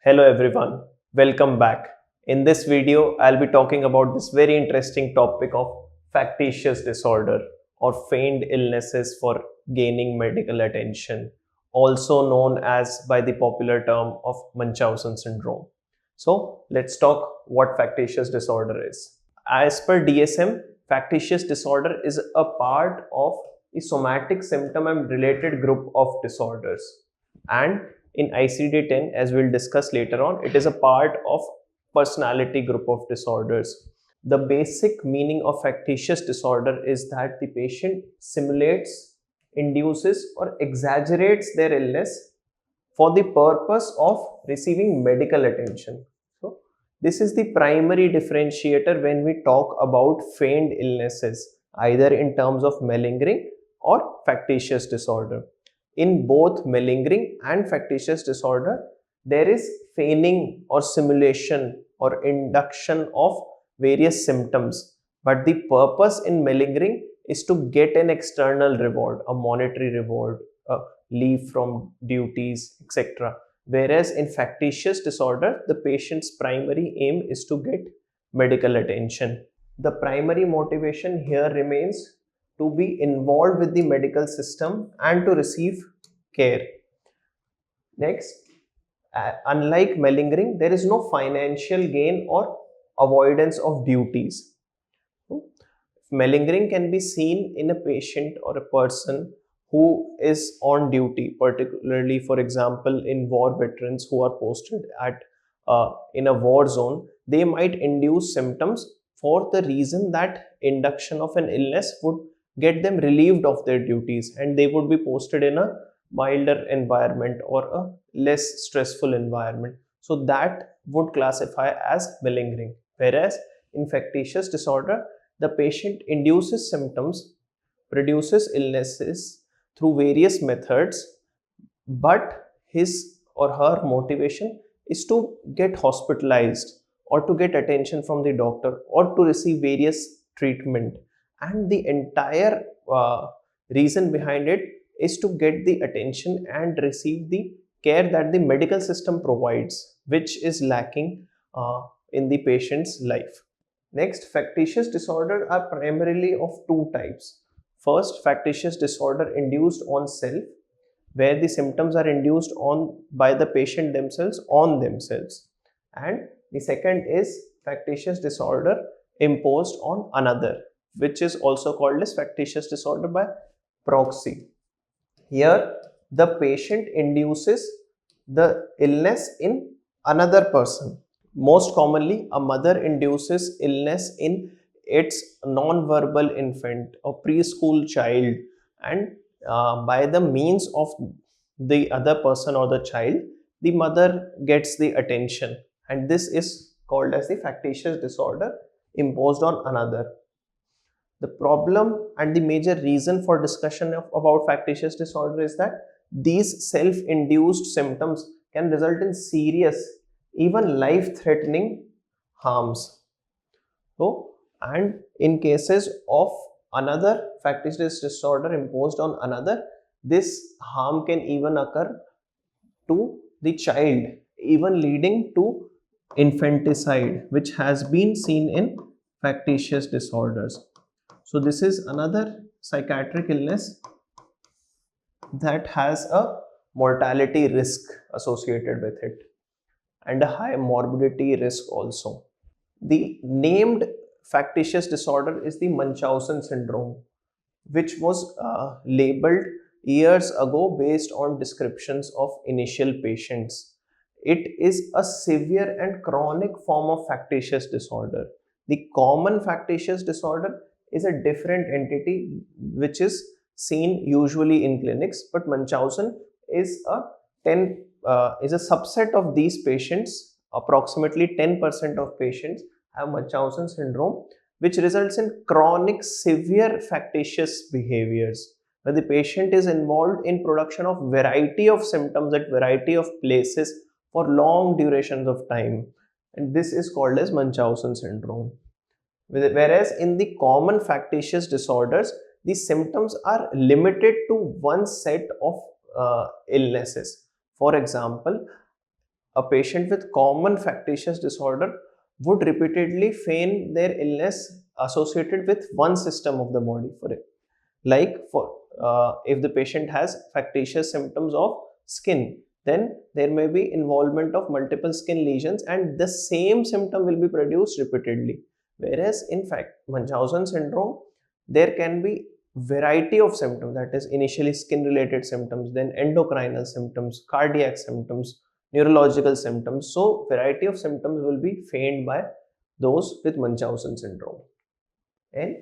Hello everyone, welcome back. In this video, I'll be talking about this very interesting topic of factitious disorder or feigned illnesses for gaining medical attention, also known as by the popular term of Munchausen Syndrome. So let's talk what factitious disorder is. As per DSM, factitious disorder is a part of the somatic symptom and related group of disorders, and in ICD-10, as we'll discuss later on, it is a part of personality group of disorders. The basic meaning of factitious disorder is that the patient simulates, induces, or exaggerates their illness for the purpose of receiving medical attention. So, this is the primary differentiator when we talk about feigned illnesses, either in terms of malingering or factitious disorder. In both malingering and factitious disorder, there is feigning or simulation or induction of various symptoms. But the purpose in malingering is to get an external reward, a monetary reward, a leave from duties, etc. Whereas in factitious disorder, the patient's primary aim is to get medical attention. The primary motivation here remains to be involved with the medical system and to receive care. Next, unlike malingering, there is no financial gain or avoidance of duties. Malingering can be seen in a patient or a person who is on duty, particularly, for example, in war veterans who are posted at in a war zone. They might induce symptoms for the reason that induction of an illness would get them relieved of their duties and they would be posted in a milder environment or a less stressful environment. So that would classify as malingering. Whereas in factitious disorder, the patient induces symptoms, produces illnesses through various methods, but his or her motivation is to get hospitalized or to get attention from the doctor or to receive various treatment, and the entire reason behind it is to get the attention and receive the care that the medical system provides, which is lacking in the patient's life. Next, factitious disorder are primarily of two types. First, factitious disorder induced on self, where the symptoms are induced on by the patient themselves on themselves, and the second is factitious disorder imposed on another, which is also called as factitious disorder by proxy. Here, the patient induces the illness in another person. Most commonly, a mother induces illness in its non-verbal infant or preschool child, and by the means of the other person or the child, the mother gets the attention, and this is called as the factitious disorder imposed on another. The problem and the major reason for discussion about factitious disorder is that these self-induced symptoms can result in serious, even life-threatening harms. So, and in cases of another factitious disorder imposed on another, this harm can even occur to the child, even leading to infanticide, which has been seen in factitious disorders. So this is another psychiatric illness that has a mortality risk associated with it and a high morbidity risk also. The named factitious disorder is the Munchausen Syndrome, which was labeled years ago based on descriptions of initial patients. It is a severe and chronic form of factitious disorder. The common factitious disorder is a different entity which is seen usually in clinics, but Munchausen is a subset of these patients. Approximately 10% of patients have Munchausen syndrome, which results in chronic severe factitious behaviors, where the patient is involved in production of variety of symptoms at variety of places for long durations of time, and this is called as Munchausen syndrome. Whereas in the common factitious disorders, the symptoms are limited to one set of illnesses. For example, a patient with common factitious disorder would repeatedly feign their illness associated with one system of the body. For it, like for if the patient has factitious symptoms of skin, then there may be involvement of multiple skin lesions and the same symptom will be produced repeatedly. Whereas in fact Munchausen syndrome, there can be variety of symptoms, that is initially skin related symptoms, then endocrinal symptoms, cardiac symptoms, neurological symptoms. So variety of symptoms will be feigned by those with Munchausen syndrome. And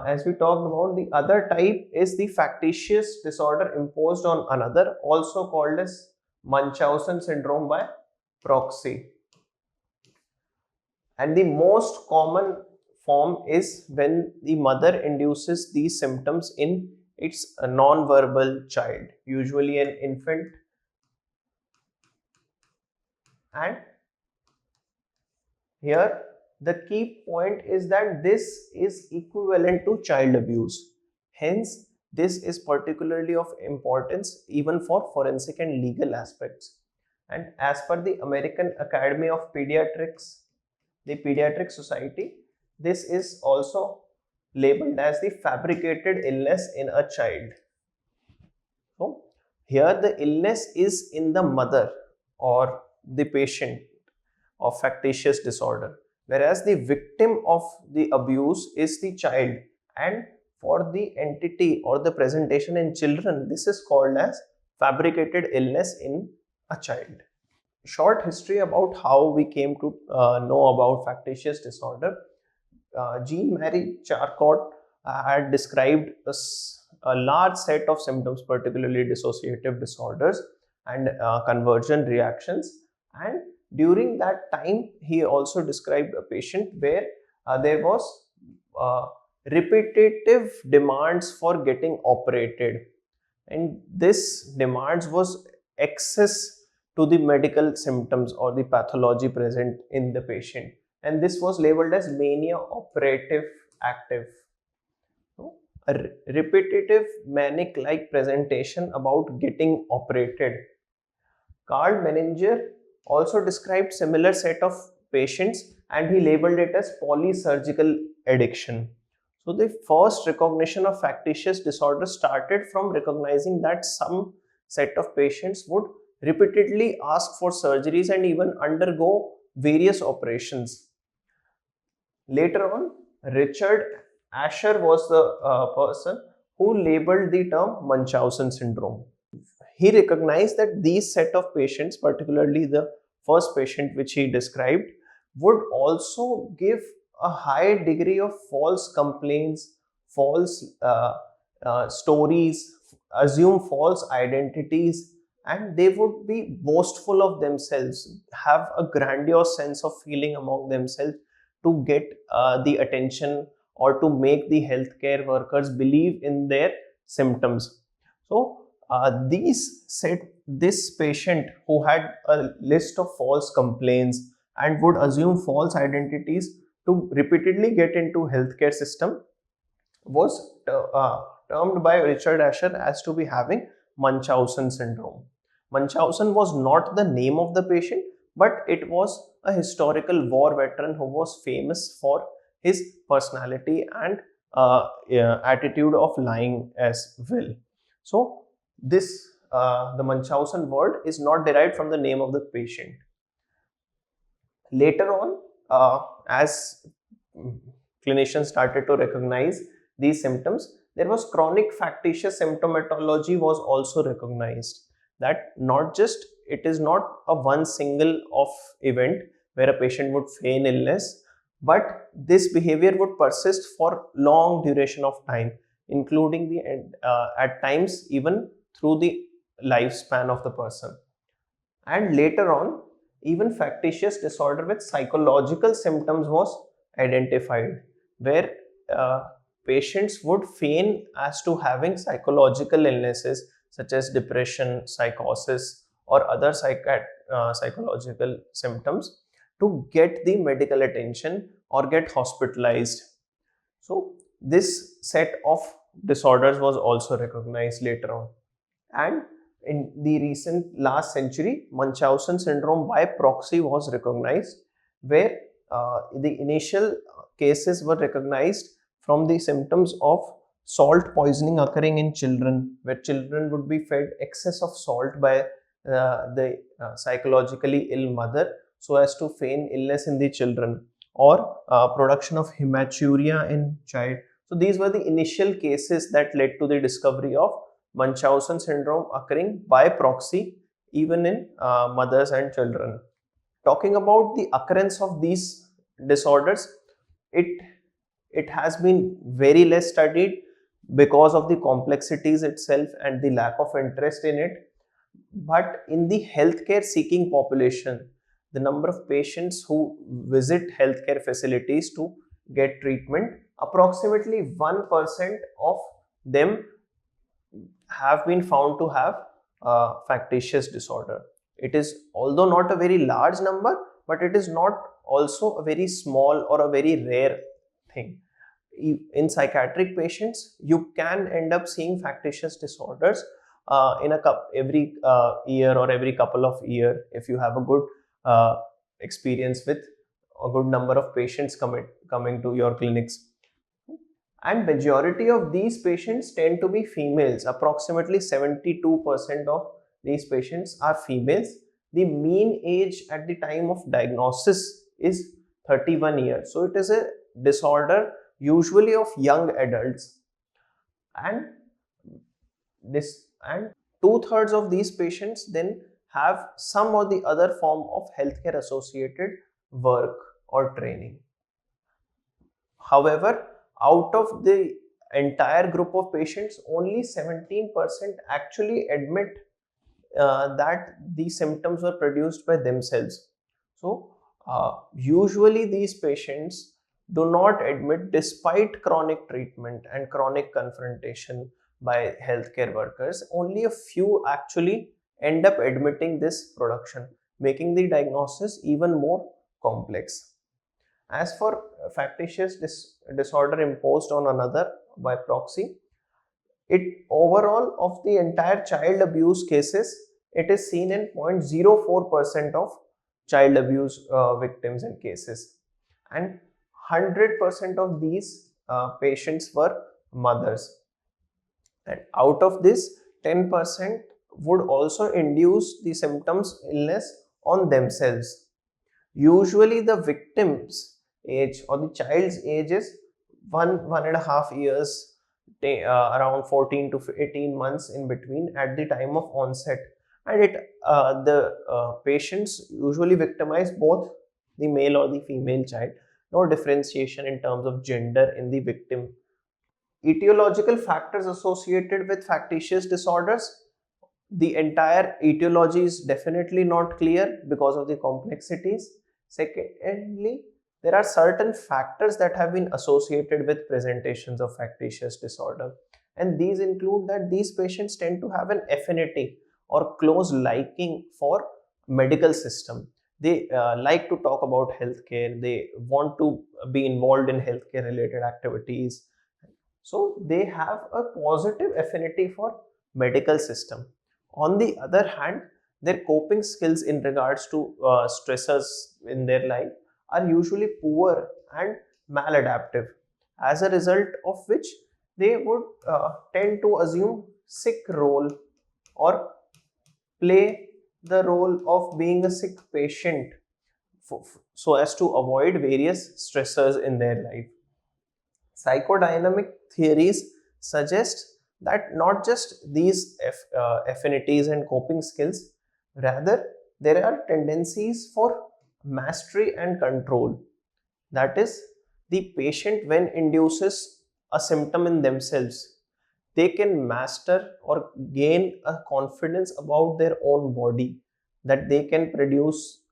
as we talked about, the other type is the factitious disorder imposed on another, also called as Munchausen syndrome by proxy. And the most common form is when the mother induces these symptoms in its non-verbal child, usually an infant, and here the key point is that this is equivalent to child abuse. Hence, this is particularly of importance even for forensic and legal aspects. And as per the American Academy of Pediatrics, the Pediatric Society, this is also labeled as the fabricated illness in a child. So, here the illness is in the mother or the patient of factitious disorder, whereas the victim of the abuse is the child, and for the entity or the presentation in children, this is called as fabricated illness in a child. Short history about how we came to know about factitious disorder. Jean-Marie Charcot had described a large set of symptoms, particularly dissociative disorders and conversion reactions, and during that time he also described a patient where there was repetitive demands for getting operated, and this demands was excess to the medical symptoms or the pathology present in the patient, and this was labeled as mania operative active. So, a repetitive manic like presentation about getting operated. Carl Menninger also described similar set of patients and he labeled it as polysurgical addiction. So the first recognition of factitious disorder started from recognizing that some set of patients would repeatedly ask for surgeries and even undergo various operations. Later on, Richard Asher was the person who labeled the term Munchausen syndrome. He recognized that these set of patients, particularly the first patient which he described, would also give a high degree of false complaints, false stories, assume false identities, and they would be boastful of themselves, have a grandiose sense of feeling among themselves to get the attention or to make the healthcare workers believe in their symptoms. So this patient who had a list of false complaints and would assume false identities to repeatedly get into healthcare system was termed by Richard Asher as to be having Munchausen syndrome. Munchausen was not the name of the patient, but it was a historical war veteran who was famous for his personality and attitude of lying as well. So this the Munchausen word is not derived from the name of the patient. Later on, as clinicians started to recognize these symptoms, there was chronic factitious symptomatology was also recognized. That not just it is not a one single off event where a patient would feign illness, but this behavior would persist for long duration of time, including the at times even through the lifespan of the person. And later on, even factitious disorder with psychological symptoms was identified, where patients would feign as to having psychological illnesses such as depression, psychosis, or other psychological symptoms to get the medical attention or get hospitalized. So this set of disorders was also recognized later on. And In the recent last century, Munchausen syndrome by proxy was recognized, where the initial cases were recognized from the symptoms of salt poisoning occurring in children, where children would be fed excess of salt by the psychologically ill mother so as to feign illness in the children, or production of hematuria in child. So these were the initial cases that led to the discovery of Munchausen syndrome occurring by proxy even in mothers and children. Talking about the occurrence of these disorders, it it has been very less studied because of the complexities itself and the lack of interest in it. But in the healthcare seeking population, the number of patients who visit healthcare facilities to get treatment, approximately 1% of them have been found to have factitious disorder. It is, although not a very large number, but it is not also a very small or a very rare thing. In psychiatric patients, you can end up seeing factitious disorders every year or every couple of years if you have a good experience with a good number of patients coming to your clinics. And majority of these patients tend to be females. Approximately 72% of these patients are females. The mean age at the time of diagnosis is 31 years. So it is a disorder usually of young adults, and this and 2/3 of these patients then have some or the other form of healthcare associated work or training. However, out of the entire group of patients, only 17% actually admit that these symptoms were produced by themselves. So, usually these patients do not admit despite chronic treatment and chronic confrontation by healthcare workers. Only a few actually end up admitting this production, making the diagnosis even more complex. As for factitious disorder imposed on another by proxy, it overall of the entire child abuse cases, it is seen in 0.04% of child abuse victims and cases, and 100% of these patients were mothers, and out of this 10% would also induce the symptoms illness on themselves. Usually the victim's age or the child's age is 1.5 years, around 14 to 18 months in between at the time of onset, and the patients usually victimize both the male or the female child. No differentiation in terms of gender in the victim. Etiological factors associated with factitious disorders, the entire etiology is definitely not clear because of the complexities. Secondly, there are certain factors that have been associated with presentations of factitious disorder, and these include that these patients tend to have an affinity or close liking for medical system. They like to talk about healthcare, they want to be involved in healthcare related activities, so they have a positive affinity for medical system. On the other hand, their coping skills in regards to stressors in their life are usually poor and maladaptive, as a result of which they would tend to assume sick role or play the role of being a sick patient so as to avoid various stressors in their life. Psychodynamic theories suggest that not just these affinities and coping skills, rather, there are tendencies for mastery and control. That is, the patient, when induces a symptom in themselves, they can master or gain a confidence about their own body, that they can produce,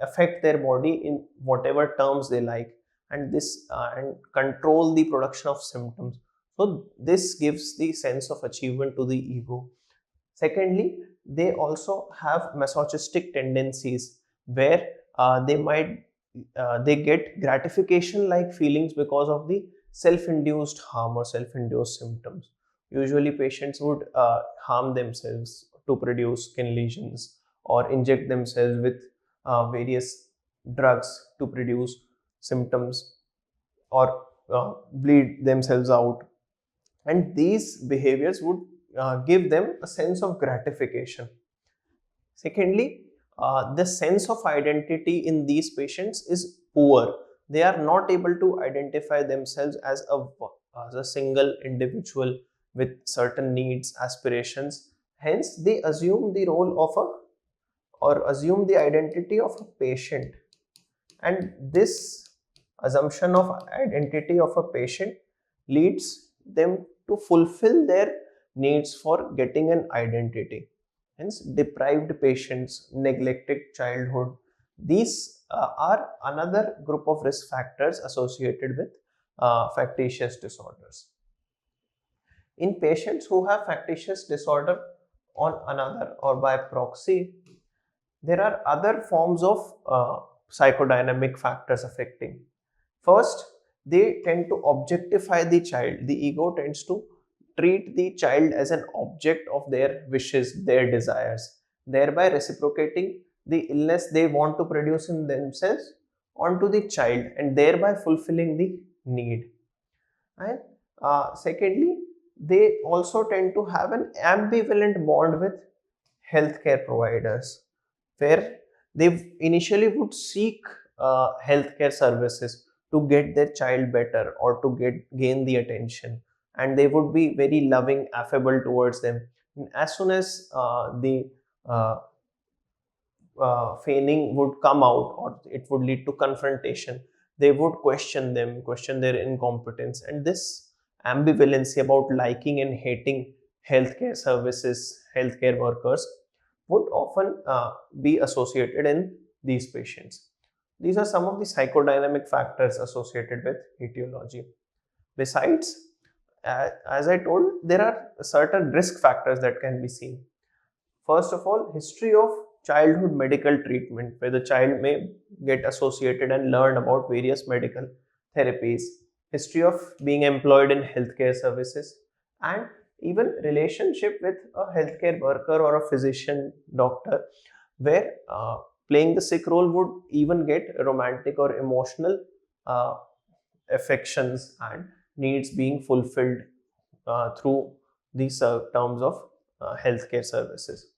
affect their body in whatever terms they like, and this and control the production of symptoms. So this gives the sense of achievement to the ego. Secondly, they also have masochistic tendencies, where they get gratification like feelings because of the self-induced harm or self-induced symptoms. Usually patients would harm themselves to produce skin lesions, or inject themselves with various drugs to produce symptoms, or bleed themselves out. And these behaviors would give them a sense of gratification. Secondly, the sense of identity in these patients is poor. They are not able to identify themselves as a single individual with certain needs, aspirations. Hence, they assume the role of a or assume the identity of a patient. And this assumption of identity of a patient leads them to fulfill their needs for getting an identity. Hence, deprived patients, neglected childhood, these are another group of risk factors associated with factitious disorders. In patients who have factitious disorder on another or by proxy, there are other forms of psychodynamic factors affecting. First, they tend to objectify the child. The ego tends to treat the child as an object of their wishes, their desires, thereby reciprocating the illness they want to produce in themselves onto the child, and thereby fulfilling the need. And secondly, they also tend to have an ambivalent bond with healthcare providers, where they initially would seek healthcare services to get their child better or to gain the attention, and they would be very loving, affable towards them. And as soon as the uh, feigning would come out, or it would lead to confrontation, they would question them, question their incompetence. And this ambivalency about liking and hating healthcare services, healthcare workers, would often be associated in these patients. These are some of the psychodynamic factors associated with etiology. Besides, as I told, there are certain risk factors that can be seen. First of all, history of childhood medical treatment, where the child may get associated and learn about various medical therapies, history of being employed in healthcare services, and even relationship with a healthcare worker or a physician, doctor, where playing the sick role would even get romantic or emotional uh, affections and needs being fulfilled through these terms of healthcare services.